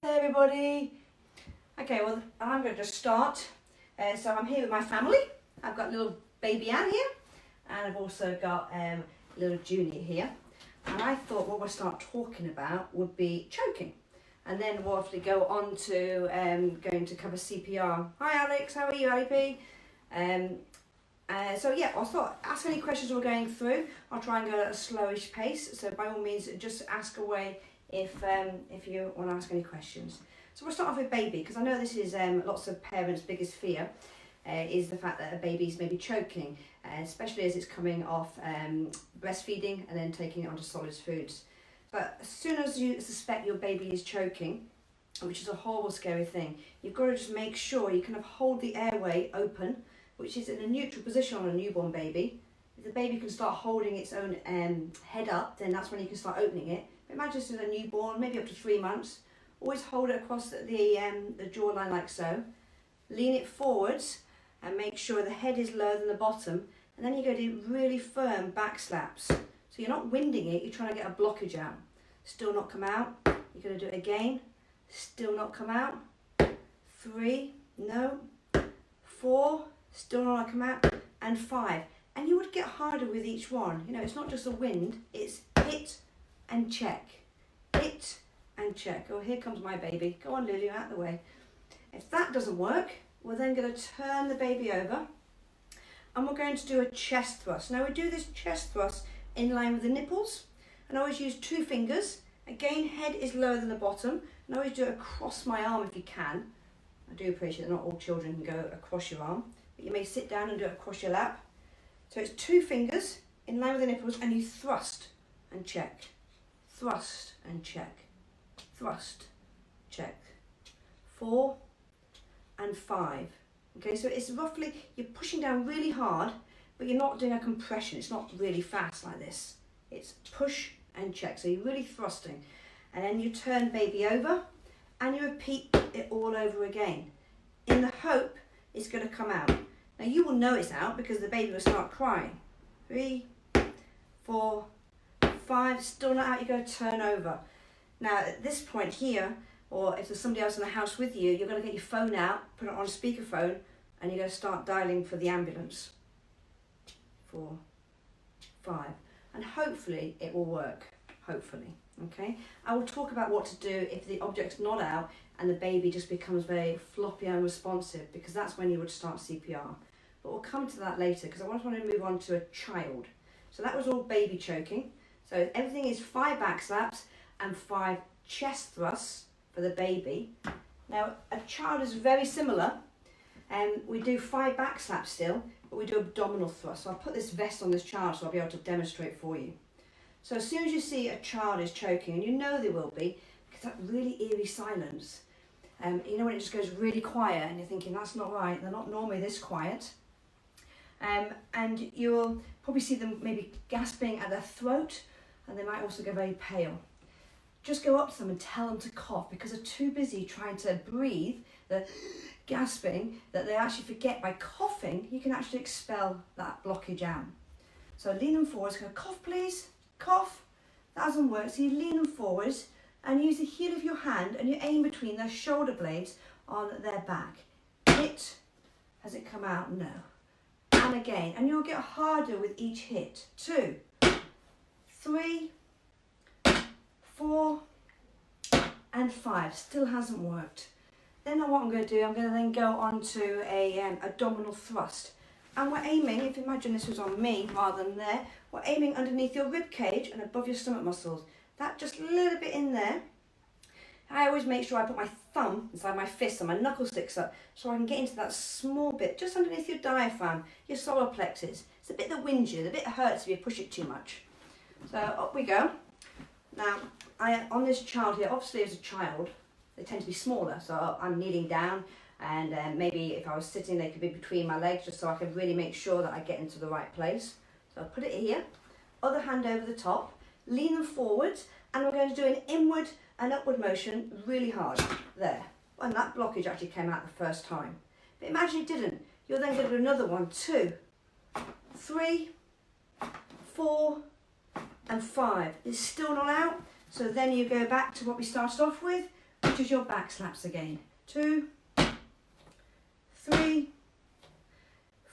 Hey everybody. Okay, well I'm going to just start. So I'm here with my family. I've got little baby Anne here, and I've also got little Junior here. And I thought what we'll start talking about would be choking, and then we'll actually go on to going to cover CPR. Hi Alex, how are you, Ali P? So yeah, I'll start. Ask any questions we're going through. I'll try and go at a slowish pace. So by all means, just ask away if you want to ask any questions. So we'll start off with baby, because I know this is lots of parents' biggest fear, is the fact that a baby's maybe choking, especially as it's coming off breastfeeding and then taking it onto solid foods. But as soon as you suspect your baby is choking, which is a horrible, scary thing, you've got to just make sure you kind of hold the airway open, which is in a neutral position on a newborn baby. If the baby can start holding its own head up, then that's when you can start opening it. Imagine this is a newborn, maybe up to 3 months. Always hold it across the jawline like so. Lean it forwards and make sure the head is lower than the bottom. And then you're going to do really firm back slaps. So you're not winding it, you're trying to get a blockage out. Still not come out. You're going to do it again. Still not come out. 3, no. 4, still not come out. And 5. And you would get harder with each one. You know, it's not just a wind, it's hit and check. Hit and check. Oh, here comes my baby. Go on, Lily, out of the way. If that doesn't work, we're then going to turn the baby over and we're going to do a chest thrust. Now, we do this chest thrust in line with the nipples, and I always use 2 fingers. Again, head is lower than the bottom, and I always do it across my arm if you can. I do appreciate that not all children can go across your arm, but you may sit down and do it across your lap. So it's 2 fingers in line with the nipples, and you thrust and check. Thrust and check. Thrust, check. 4 and 5. Okay, so it's roughly, you're pushing down really hard, but you're not doing a compression. It's not really fast like this. It's push and check. So you're really thrusting. And then you turn baby over and you repeat it all over again, in the hope it's going to come out. Now you will know it's out because the baby will start crying. 3, 4, 5, still not out, you're going to turn over. Now at this point here, or if there's somebody else in the house with you, you're going to get your phone out, put it on speakerphone, and you're going to start dialing for the ambulance. 4, 5, and hopefully it will work, hopefully, okay? I will talk about what to do if the object's not out and the baby just becomes very floppy and unresponsive, because that's when you would start CPR. But we'll come to that later, because I want to move on to a child. So that was all baby choking. So everything is 5 back slaps and 5 chest thrusts for the baby. Now a child is very similar, and we do 5 back slaps still, but we do abdominal thrusts. So I'll put this vest on this child so I'll be able to demonstrate for you. So as soon as you see a child is choking, and you know they will be, because that really eerie silence, you know when it just goes really quiet and you're thinking that's not right, they're not normally this quiet. And you'll probably see them maybe gasping at their throat, and they might also go very pale. Just go up to them and tell them to cough, because they're too busy trying to breathe, the gasping, that they actually forget by coughing, you can actually expel that blockage out. So lean them forwards, go cough please, cough. That doesn't work, so you lean them forwards and use the heel of your hand and you aim between their shoulder blades on their back. Hit. Has it come out? No. And again, and you'll get harder with each hit. 2, 3, 4 and 5. Still hasn't worked. Then what I'm going to do, I'm going to then go on to a abdominal thrust, and we're aiming, if you imagine this was on me rather than there, we're aiming underneath your rib cage and above your stomach muscles. That just a little bit in there. I always make sure I put my thumb inside my fist and my knuckle sticks up so I can get into that small bit just underneath your diaphragm, your solar plexus. It's the bit that wins you, the bit that hurts if you push it too much. So up we go. Now, on this child here, obviously as a child, they tend to be smaller, so I'm kneeling down, and maybe if I was sitting, they could be between my legs, just so I can really make sure that I get into the right place. So I'll put it here, other hand over the top, lean them forwards, and we're going to do an inward and upward motion really hard, there. And that blockage actually came out the first time. But imagine it didn't. You're then going to do another one, 2, 3, 4, and 5. It's still not out, so then you go back to what we started off with, much as your back slaps again. 2, 3,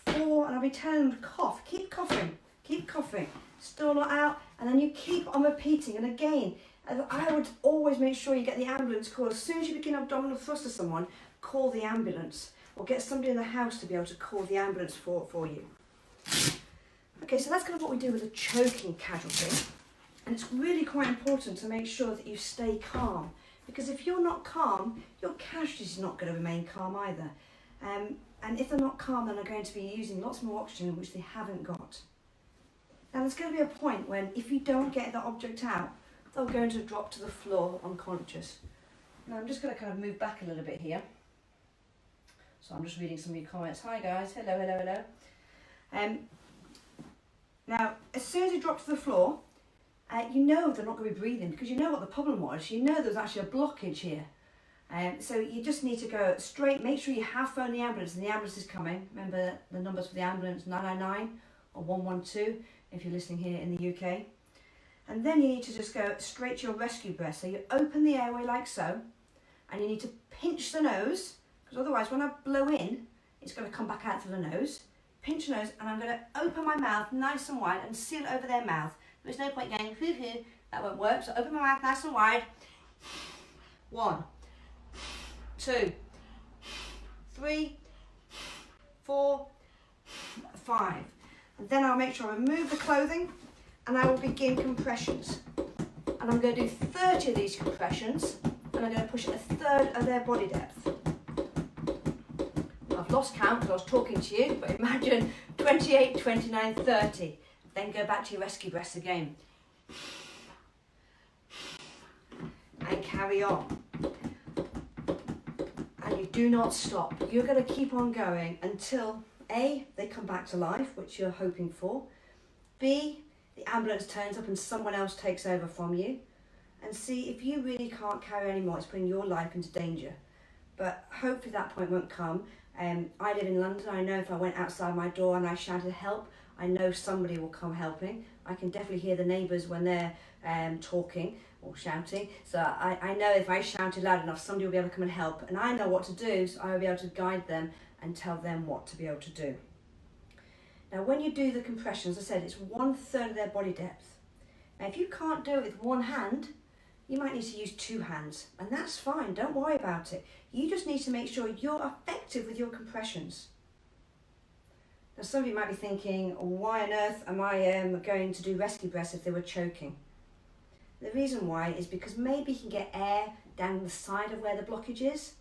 4, and I'll be telling them to cough. Keep coughing, keep coughing. Still not out, and then you keep on repeating. And again, I would always make sure you get the ambulance called. As soon as you begin abdominal thrust to someone, call the ambulance, or get somebody in the house to be able to call the ambulance for you. Okay, so that's kind of what we do with a choking casualty. And it's really quite important to make sure that you stay calm, because if you're not calm, your casualty is not going to remain calm either. And if they're not calm, then they're going to be using lots more oxygen, which they haven't got. Now there's going to be a point when if you don't get the object out, they're going to drop to the floor unconscious. Now I'm just going to kind of move back a little bit here. So I'm just reading some of your comments. Hi guys, hello, hello, hello. Now, as soon as you drop to the floor, you know they're not going to be breathing, because you know what the problem was. You know there's actually a blockage here. So you just need to go straight, make sure you have phoned the ambulance and the ambulance is coming. Remember the numbers for the ambulance, 999 or 112 if you're listening here in the UK. And then you need to just go straight to your rescue breath. So you open the airway like so, and you need to pinch the nose, because otherwise when I blow in, it's going to come back out through the nose. Pinch the nose, and I'm going to open my mouth nice and wide and seal it over their mouth. There's no point going, hoo hoo, that won't work. So open my mouth nice and wide. 1, 2, 3, 4, 5. And then I'll make sure I remove the clothing, and I will begin compressions. And I'm going to do 30 of these compressions, and I'm going to push a third of their body depth. I've lost count because I was talking to you, but imagine 28, 29, 30. Then go back to your rescue breaths again. And carry on. And you do not stop. You're going to keep on going until A, they come back to life, which you're hoping for. B, the ambulance turns up and someone else takes over from you. And C, if you really can't carry anymore, it's putting your life into danger. But hopefully that point won't come. I live in London. I know if I went outside my door and I shouted help, I know somebody will come helping. I can definitely hear the neighbours when they're talking or shouting. So I know if I shouted loud enough, somebody will be able to come and help. And I know what to do, so I will be able to guide them and tell them what to be able to do. Now when you do the compressions, as I said, it's 1/3 of their body depth. Now if you can't do it with one hand, you might need to use 2 hands, and that's fine, don't worry about it. You just need to make sure you're effective with your compressions. Now some of you might be thinking, why on earth am I going to do rescue breaths if they were choking? The reason why is because maybe you can get air down the side of where the blockage is,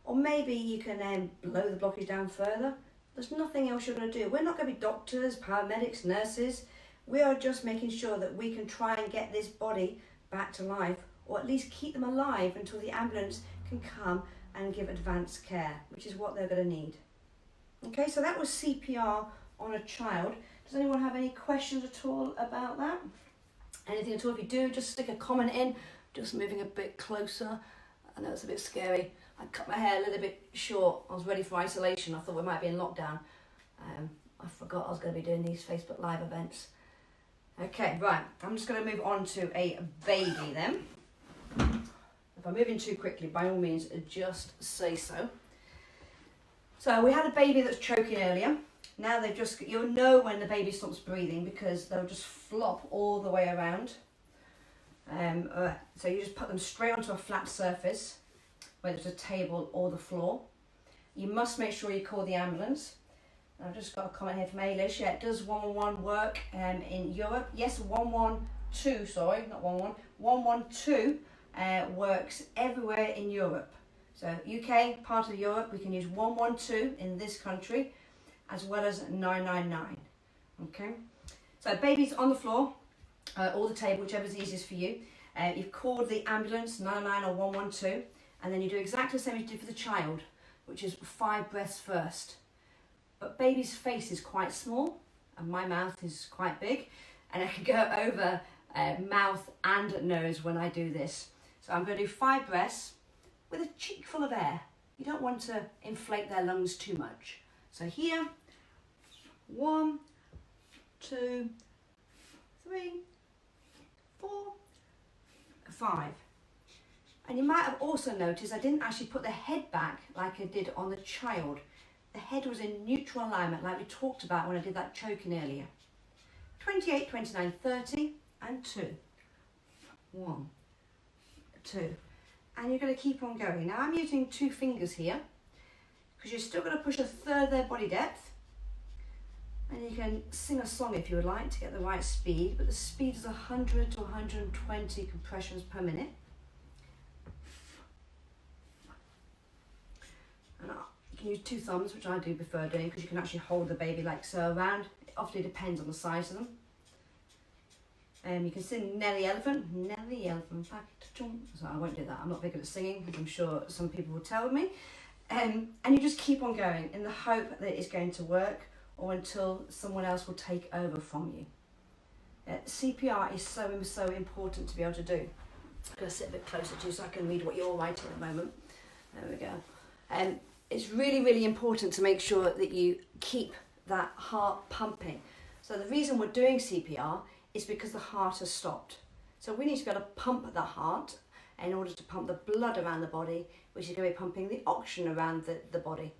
or maybe you can blow the blockage down further. There's nothing else you're going to do. We're not going to be doctors, paramedics, nurses. We are just making sure that we can try and get this body back to life, or at least keep them alive until the ambulance can come and give advanced care, which is what they're going to need. Okay, so that was CPR on a child. Does anyone have any questions at all about that? Anything at all? If you do, just stick a comment in. Just moving a bit closer. I know it's a bit scary. I cut my hair a little bit short. I was ready for isolation. I thought we might be in lockdown. I forgot I was going to be doing these Facebook Live events. Okay, right. I'm just going to move on to a baby then. If I'm moving too quickly, by all means, just say so. So we had a baby that's choking earlier. Now they've just, you'll know when the baby stops breathing because they'll just flop all the way around. So you just put them straight onto a flat surface, whether it's a table or the floor. You must make sure you call the ambulance. I've just got a comment here from Ailish. Yeah, does 111 work in Europe? Yes, 112, sorry, not 111. 112 works everywhere in Europe. So UK, part of Europe, we can use 112 in this country, as well as 999. Okay, so baby's on the floor, or the table, whichever's easiest for you. You've called the ambulance, 999 or 112, and then you do exactly the same as you do for the child, which is 5 breaths first. But baby's face is quite small, and my mouth is quite big, and I can go over mouth and nose when I do this. So I'm going to do 5 breaths with a cheek full of air. You don't want to inflate their lungs too much. So here, 1, 2, 3, 4, 5. And you might have also noticed I didn't actually put the head back like I did on the child. The head was in neutral alignment like we talked about when I did that choking earlier. 28, 29, 30 and 2. 1, 2. And you're going to keep on going. Now I'm using 2 fingers here because you're still going to push a third of their body depth. And you can sing a song if you would like to get the right speed, but the speed is 100 to 120 compressions per minute. And you can use 2 thumbs, which I do prefer doing because you can actually hold the baby like so around. It often depends on the size of them. You can sing Nelly Elephant, back to jump. So I won't do that, I'm not very good at singing, as I'm sure some people will tell me. And you just keep on going in the hope that it's going to work, or until someone else will take over from you. CPR is so important to be able to do. I'm going to sit a bit closer to you so I can read what you're writing at the moment. There we go. It's really important to make sure that you keep that heart pumping. So the reason we're doing CPR is because the heart has stopped. So we need to be able to pump the heart in order to pump the blood around the body, which is going to be pumping the oxygen around the body.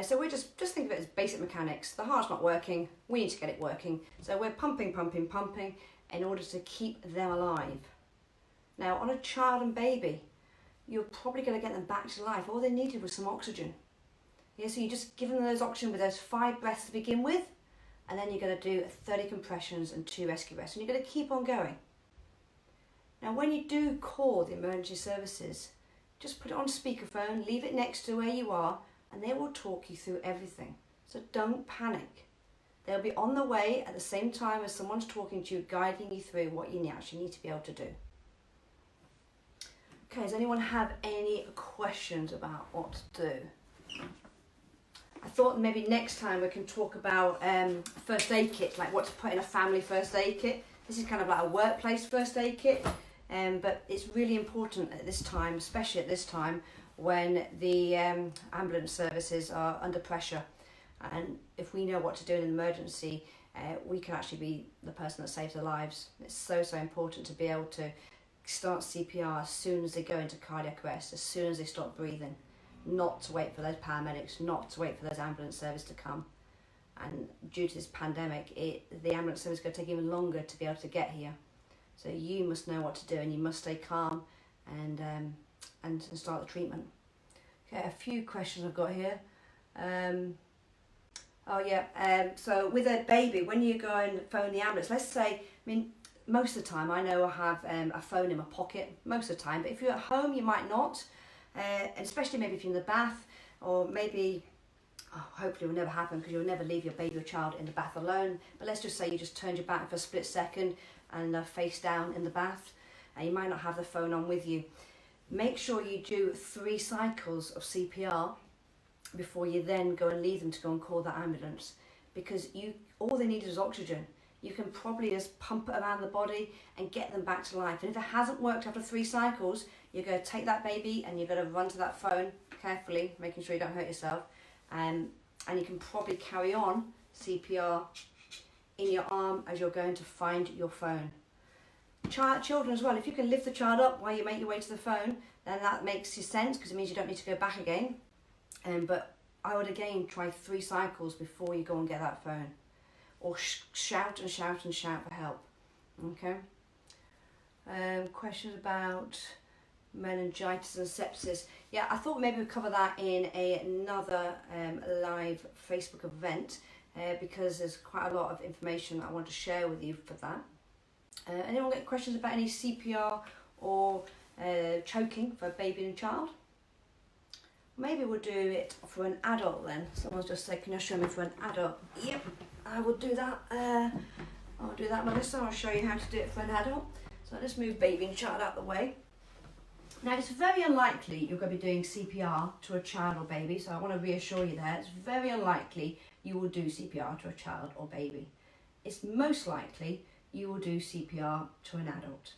So we just think of it as basic mechanics. The heart's not working, we need to get it working. So we're pumping in order to keep them alive. Now on a child and baby, you're probably going to get them back to life. All they needed was some oxygen. Yeah, so you just give them those oxygen with those 5 breaths to begin with, and then you're going to do 30 compressions and 2 rescue breaths, and you're going to keep on going. Now when you do call the emergency services, just put it on speakerphone, leave it next to where you are, and they will talk you through everything. So don't panic. They'll be on the way at the same time as someone's talking to you, guiding you through what you actually need to be able to do. Okay, does anyone have any questions about what to do? I thought maybe next time we can talk about first aid kits, like what to put in a family first aid kit. This is kind of like a workplace first aid kit, but it's really important at this time, especially at this time, when the ambulance services are under pressure. And if we know what to do in an emergency, we can actually be the person that saves their lives. It's so important to be able to start CPR as soon as they go into cardiac arrest, as soon as they stop breathing, not to wait for those paramedics, not to wait for those ambulance services to come. And due to this pandemic, the ambulance service is going to take even longer to be able to get here. So you must know what to do, and you must stay calm and start the treatment. Okay, a few questions I've got here. So with a baby, when you go and phone the ambulance, let's say, most of the time I know I have a phone in my pocket, most of the time, but if you're at home you might not, and especially maybe if you're in the bath, or maybe, hopefully it will never happen because you'll never leave your baby or child in the bath alone, but let's just say you just turned your back for a split second and face down in the bath, and you might not have the phone on with you. Make sure you do 3 cycles of CPR before you then go and leave them to go and call the ambulance, because all they need is oxygen. You can probably just pump it around the body and get them back to life. And if it hasn't worked after 3 cycles, you're going to take that baby and you're going to run to that phone carefully, making sure you don't hurt yourself, and you can probably carry on CPR in your arm as you're going to find your phone. Children as well, if you can lift the child up while you make your way to the phone, then that makes sense because it means you don't need to go back again. But I would again try 3 cycles before you go and get that phone, or shout for help. Okay. Questions about meningitis and sepsis. Yeah, I thought maybe we'd cover that in another live Facebook event because there's quite a lot of information I want to share with you for that. Anyone get questions about any CPR or choking for a baby and a child? Maybe we'll do it for an adult then. Someone's just said, can you show me for an adult? Yep, I will do that. I'll do that, Melissa. I'll show you how to do it for an adult. So I'll just move baby and child out of the way. Now, it's very unlikely you're going to be doing CPR to a child or baby, so I want to reassure you there. It's very unlikely you will do CPR to a child or baby. It's most likely you will do CPR to an adult.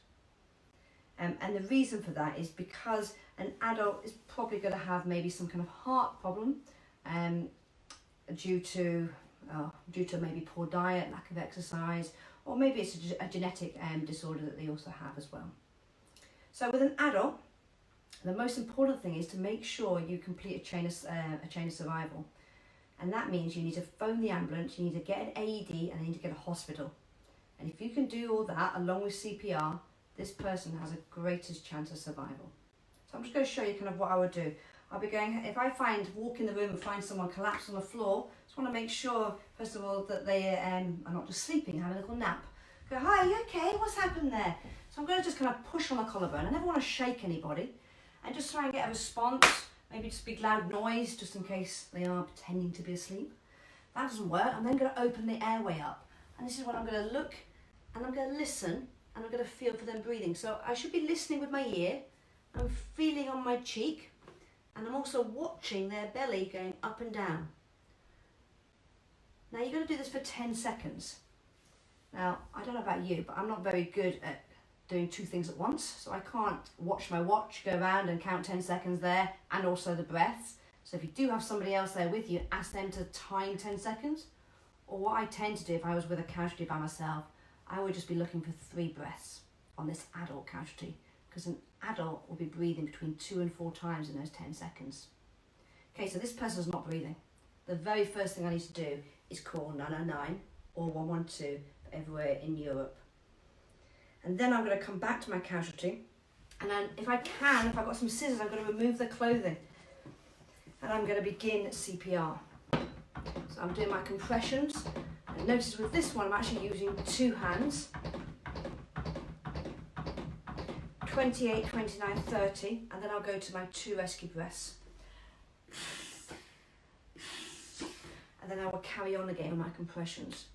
And the reason for that is because an adult is probably going to have maybe some kind of heart problem due to maybe poor diet, lack of exercise, or maybe it's a genetic disorder that they also have as well. So with an adult, The most important thing is to make sure you complete a chain of survival. And that means you need to phone the ambulance, you need to get an AED, and you need to get a hospital. And if you can do all that along with CPR, this person has a greatest chance of survival. So I'm just going to show you kind of what I would do. I'll be going, if I walk in the room and find someone collapsed on the floor, just want to make sure, first of all, that they are not just sleeping, having a little nap. Go, hi, are you okay? What's happened there? So I'm going to just kind of push on the collarbone. I never want to shake anybody. And just try and get a response, maybe just big loud noise, just in case they are pretending to be asleep. If that doesn't work, I'm then going to open the airway up. And this is when I'm going to look, and I'm going to listen, and I'm going to feel for them breathing. So I should be listening with my ear, I'm feeling on my cheek, and I'm also watching their belly going up and down. Now you're going to do this for 10 seconds. Now, I don't know about you, but I'm not very good at doing two things at once. So I can't watch my watch, go around and count 10 seconds there, and also the breaths. So if you do have somebody else there with you, ask them to time 10 seconds. Or what I tend to do if I was with a casualty by myself, I would just be looking for 3 breaths on this adult casualty, because an adult will be breathing between 2 and 4 times in those 10 seconds. Okay, so this person's not breathing. The very first thing I need to do is call 999 or 112 for everywhere in Europe. And then I'm going to come back to my casualty, and then if I've got some scissors, I'm going to remove the clothing, and I'm going to begin CPR. So I'm doing my compressions, and notice with this one I'm actually using 2 hands, 28, 29, 30, and then I'll go to my 2 rescue breaths. And then I will carry on again with my compressions.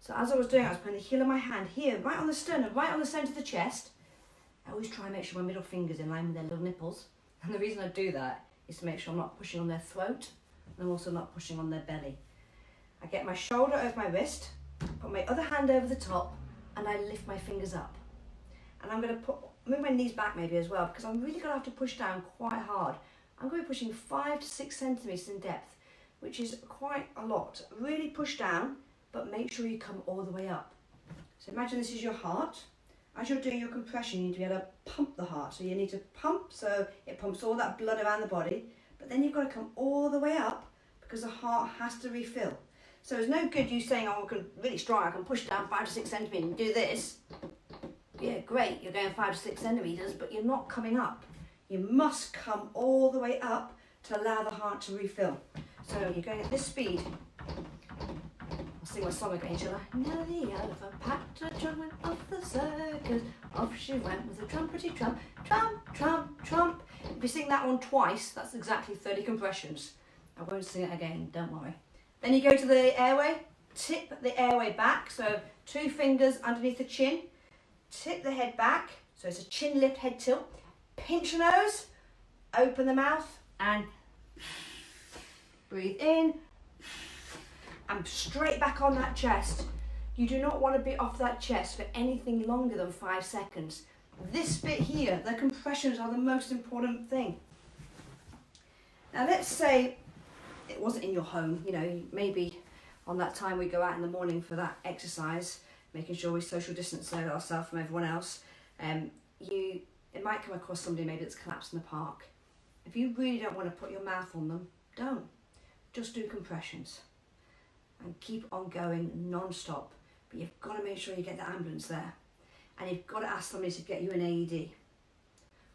So as I was doing, I was putting the heel of my hand here, right on the sternum, right on the centre of the chest. I always try and make sure my middle finger's in line with their little nipples. And the reason I do that is to make sure I'm not pushing on their throat, and I'm also not pushing on their belly. I get my shoulder over my wrist, put my other hand over the top, and I lift my fingers up. And I'm going to move my knees back maybe as well, because I'm really going to have to push down quite hard. I'm going to be pushing 5 to 6 centimetres in depth, which is quite a lot. Really push down, but make sure you come all the way up. So imagine this is your heart. As you're doing your compression, you need to be able to pump the heart. So you need to pump, so it pumps all that blood around the body, but then you've got to come all the way up because the heart has to refill. So it's no good you saying, oh, I can really strong, I can push down 5 to 6 centimetres and do this. Yeah, great, you're going 5 to 6 centimetres, but you're not coming up. You must come all the way up to allow the heart to refill. So you're going at this speed. I'll sing my song again, shall I? Now the elephant packed a trunk off the circus. Off she went with a trumpety trump, trump, trump, trump. If you sing that one twice, that's exactly 30 compressions. I won't sing it again, don't worry. Then you go to the airway, tip the airway back, so 2 fingers underneath the chin, tip the head back, so it's a chin lift, head tilt, pinch the nose, open the mouth, and breathe in, and straight back on that chest. You do not want to be off that chest for anything longer than 5 seconds. This bit here, the compressions are the most important thing. Now let's say it wasn't in your home, you know, maybe on that time we go out in the morning for that exercise, making sure we social distance ourselves from everyone else. It might come across somebody maybe that's collapsed in the park. If you really don't want to put your mouth on them, don't. Just do compressions and keep on going non-stop. But you've got to make sure you get the ambulance there, and you've got to ask somebody to get you an AED. And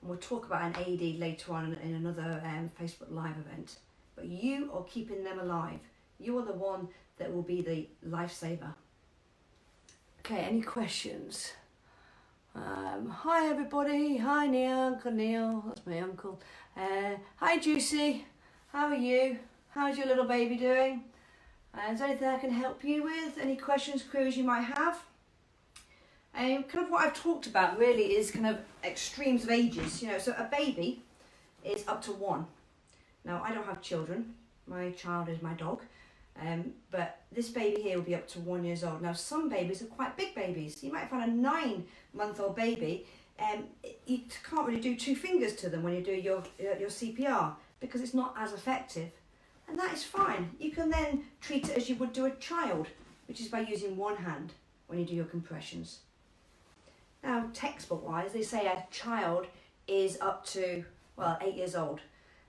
we'll talk about an AED later on in another Facebook Live event. But you are keeping them alive. You are the one that will be the lifesaver. Okay, any questions? Hi everybody. Hi Neil, Uncle Neil. That's my uncle. Hi Juicy. How are you? How's your little baby doing? Is there anything I can help you with? Any questions, queries you might have? Kind of what I've talked about really is kind of extremes of ages. You know, so a baby is up to 1. Now, I don't have children. My child is my dog. But this baby here will be up to 1 year old. Now, some babies are quite big babies. You might find a 9-month-old baby, you can't really do 2 fingers to them when you do your CPR because it's not as effective. And that is fine. You can then treat it as you would do a child, which is by using 1 hand when you do your compressions. Now, textbook-wise, they say a child is up to well, 8 years old.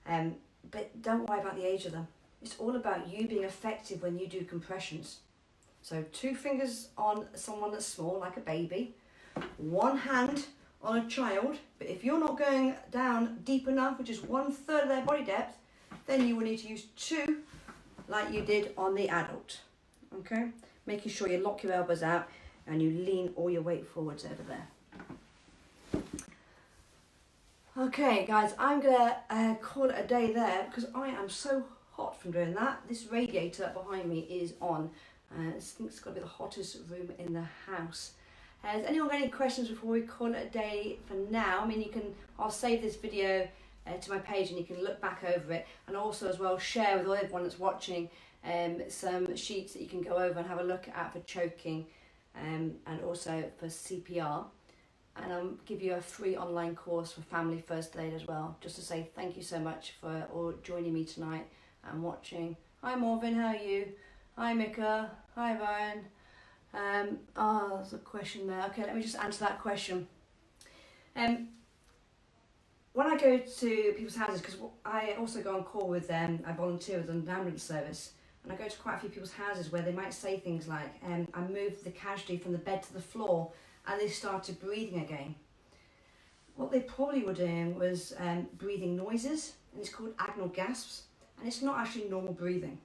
But don't worry about the age of them. It's all about you being effective when you do compressions. So 2 fingers on someone that's small, like a baby, 1 hand on a child, but if you're not going down deep enough, which is 1/3 of their body depth, then you will need to use 2 like you did on the adult. Okay? Making sure you lock your elbows out and you lean all your weight forwards over there. Okay guys, I'm gonna call it a day there because I am so hot from doing that. This radiator behind me is on. I think it's got to be the hottest room in the house. Has anyone got any questions before we call it a day for now? I mean, I'll save this video to my page and you can look back over it, and also as well share with everyone that's watching some sheets that you can go over and have a look at for choking and also for CPR. And I'll give you a free online course for family first aid as well, just to say thank you so much for all joining me tonight and watching. Hi Morvin, how are you? Hi Mika, hi Ryan. There's a question there. Okay, let me just answer that question. When I go to people's houses, because I also go on call with them, I volunteer with an ambulance service, and I go to quite a few people's houses where they might say things like, I moved the casualty from the bed to the floor and they started breathing again. What they probably were doing was breathing noises, and it's called agonal gasps, and it's not actually normal breathing.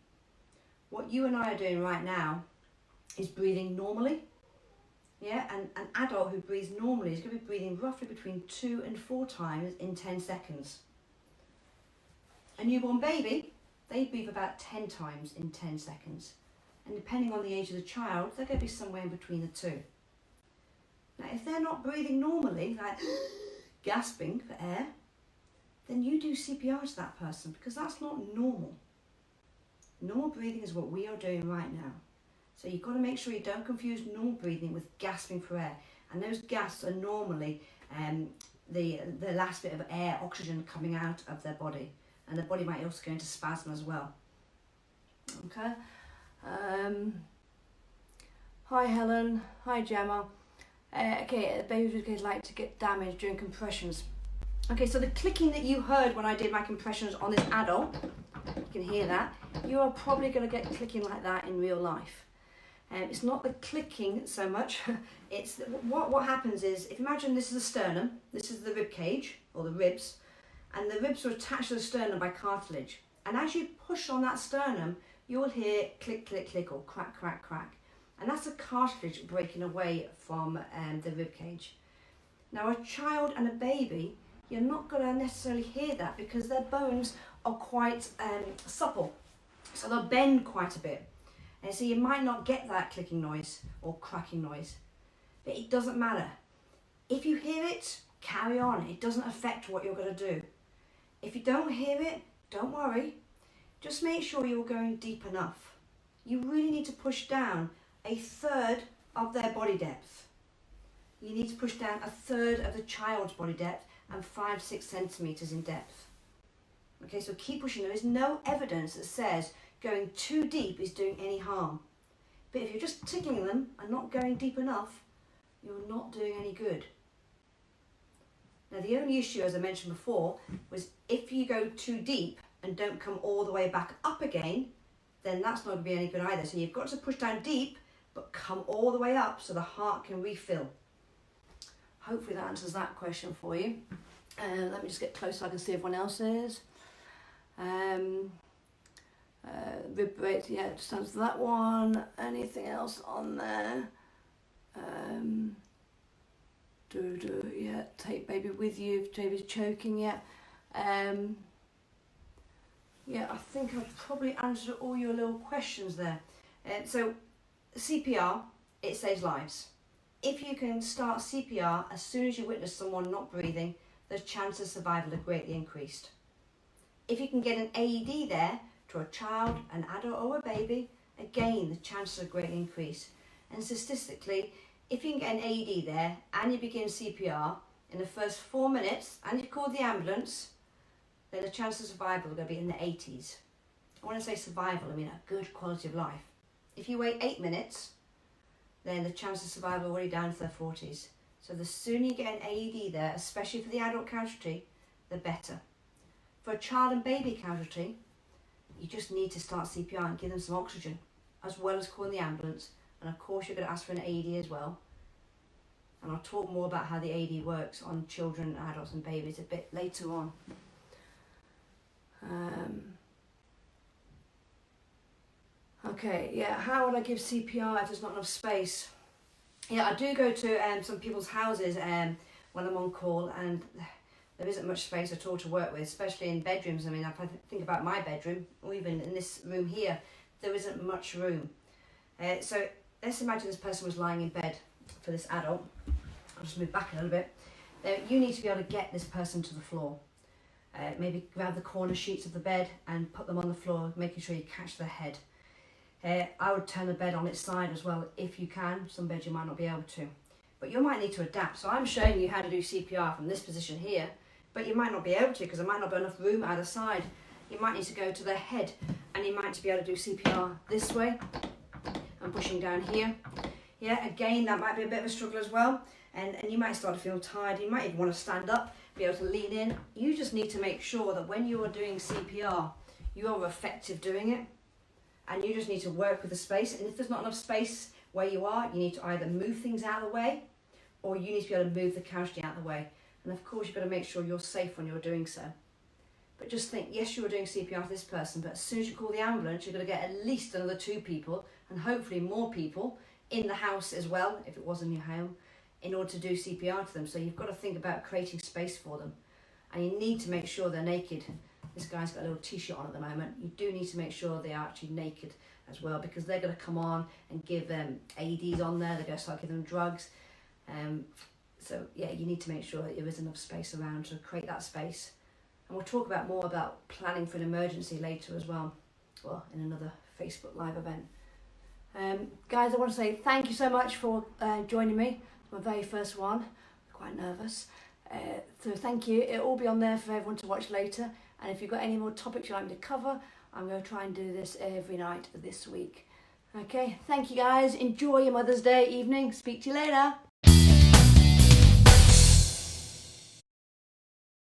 What you and I are doing right now is breathing normally. Yeah, and an adult who breathes normally is going to be breathing roughly between 2 and 4 times in 10 seconds. A newborn baby, they breathe about 10 times in 10 seconds. And depending on the age of the child, they're going to be somewhere in between the 2. Now, if they're not breathing normally, like gasping for air, then you do CPR to that person, because that's not normal. Normal breathing is what we are doing right now. So you've got to make sure you don't confuse normal breathing with gasping for air. And those gasps are normally the last bit of air, oxygen coming out of their body. And the body might also go into spasm as well. Okay. Hi Helen. Hi Gemma. Okay, babies would like to get damaged during compressions. Okay, so the clicking that you heard when I did my compressions on this adult, you can hear that. You are probably going to get clicking like that in real life. It's not the clicking so much. It's what happens is, if you imagine this is the sternum, this is the rib cage or the ribs, and the ribs are attached to the sternum by cartilage. And as you push on that sternum, you'll hear click, click, click, or crack, crack, crack. And that's the cartilage breaking away from the rib cage. Now, a child and a baby, you're not going to necessarily hear that because their bones are quite supple. So they'll bend quite a bit. And so you might not get that clicking noise or cracking noise. But it doesn't matter. If you hear it, carry on. It doesn't affect what you're going to do. If you don't hear it, don't worry. Just make sure you're going deep enough. You really need to push down 1/3 of their body depth. You need to push down 1/3 of the child's body depth and 5-6 centimeters in depth. Okay, so keep pushing. There is no evidence that says going too deep is doing any harm. But if you're just tickling them and not going deep enough, you're not doing any good. Now, the only issue, as I mentioned before, was if you go too deep and don't come all the way back up again, then that's not going to be any good either. So you've got to push down deep, but come all the way up so the heart can refill. Hopefully that answers that question for you. Let me just get close so I can see everyone else's. Rib rate, yeah, just answer that one. Anything else on there? Yeah, take baby with you if baby's choking, yeah. Yeah, I think I've probably answered all your little questions there. So CPR, it saves lives. If you can start CPR as soon as you witness someone not breathing, the chances of survival are greatly increased. If you can get an AED there to a child, an adult or a baby, again the chances are greatly increased. And statistically, if you can get an AED there and you begin CPR in the first 4 minutes and you call the ambulance, then the chance of survival are going to be in the 80s. When I say survival, I mean a good quality of life. If you wait 8 minutes, then the chance of survival are already down to their 40s. So the sooner you get an AED there, especially for the adult casualty, the better. For a child and baby casualty, you just need to start CPR and give them some oxygen, as well as calling the ambulance. And of course you're going to ask for an AED as well. And I'll talk more about how the AED works on children, adults and babies a bit later on. Okay, yeah, how would I give CPR if there's not enough space? Yeah, I do go to some people's houses when I'm on call, and there isn't much space at all to work with, especially in bedrooms. I mean, if I think about my bedroom, or even in this room here, there isn't much room. So let's imagine this person was lying in bed for this adult. I'll just move back a little bit. You need to be able to get this person to the floor. Maybe grab the corner sheets of the bed and put them on the floor, making sure you catch their head. I would turn the bed on its side as well if you can. Some beds you might not be able to. But you might need to adapt. So I'm showing you how to do CPR from this position here, but you might not be able to because there might not be enough room either side. You might need to go to their head, and you might need to be able to do CPR this way. I'm pushing down here. Yeah, again, that might be a bit of a struggle as well. And you might start to feel tired. You might even want to stand up, be able to lean in. You just need to make sure that when you are doing CPR, you are effective doing it. And you just need to work with the space. And if there's not enough space where you are, you need to either move things out of the way, or you need to be able to move the casualty out of the way. And of course, you've got to make sure you're safe when you're doing so. But just think, yes, you're doing CPR for this person, but as soon as you call the ambulance, you're going to get at least another 2 people, and hopefully more people in the house as well, if it was in your home, in order to do CPR to them. So you've got to think about creating space for them. And you need to make sure they're naked. This guy's got a little t-shirt on at the moment. You do need to make sure they are actually naked as well, because they're going to come on and give them AEDs on there. They're going to start giving them drugs. So yeah, you need to make sure that there is enough space around to create that space. And we'll talk about more about planning for an emergency later as well in another Facebook Live event. Guys, I want to say thank you so much for joining me. It's my very first one. I'm quite nervous. So thank you. It'll all be on there for everyone to watch later. And if you've got any more topics you'd like me to cover, I'm going to try and do this every night this week. Okay, thank you guys. Enjoy your Mother's Day evening. Speak to you later.